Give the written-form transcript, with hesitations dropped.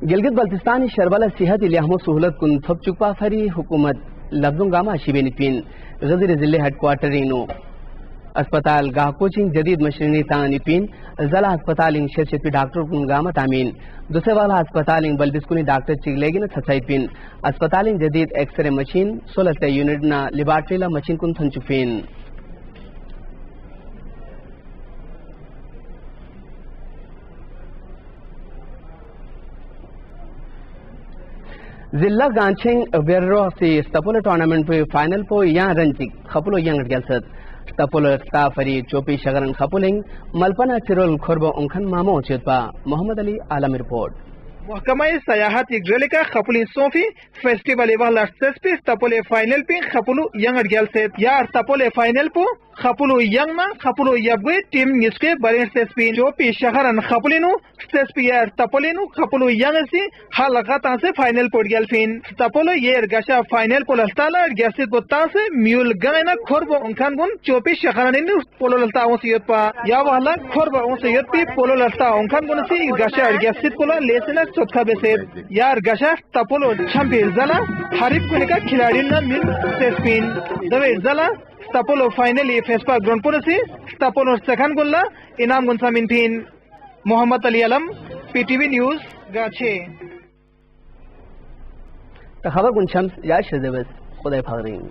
گلگت بلتستان شربلہ صحت الیہم سہولت کن تھپ چکپا فری حکومت لفظوں گاما شبین پین غزیر ضلع ہیڈ کوارٹر رینو اسپتال گاہ کوچنگ جدید مشینری تانی پین ضلع اسپتال شرشت پی ڈاکٹر کن گاما تامین دوسرے والا اسپتال بلدسکونی ڈاکٹر چگلیگن تھسائی پین اسپتال جدید ایکس رے مشین 16 یونٹ نا لیبارٹری لا مشین کن تھنچفین ضلع گانچنگ بیرو سی ستپول ٹورنامنٹ پہ فائنل پو یہاں رنجک خپلو ینگ گلست ستپول ستا فری چوپی شگرن خپولنگ ملپنا چرول خوربو انکھن مامو چیتپا محمد علی عالم رپورٹ محکمہ سیاحت یگزولی کا خپلی صوفی فیسٹیول والا سسپی ستپول فائنل پہ خپلو ینگ گلست یا ستپول فائنل پو خپلو ینگ نا خپلو یبگوی ٹیم نسکے برین سسپی چوپی شگرن خپولینو سسپی یا ستپولینو خپلو ینگ سی حلقاتا سے فائنل پوٹ گل فین ستپولو یہ گشا فائنل پول استالا گیسید بوتا سے میول گائنا خوربو انکھان گن چوپی شگرن پولو للتا اون سیت پا یا والا خوربو اون سیت پی پولو للتا انکھان گن سی گشا گیسید پولو لیسنا چوتھا بسید یار گشا ستپولو چھمپی زلا حریف کنے کا کھلاڑی نا مل سسپین دوی زلا ستپولو فائنلی فیسپا گرون پورسی ستپولو سکھن گلا انام گن سامین پین محمد علی علم پی ٹی وی نیوز گاچھے خبر گن شمس یا شزبس خدای پاگرین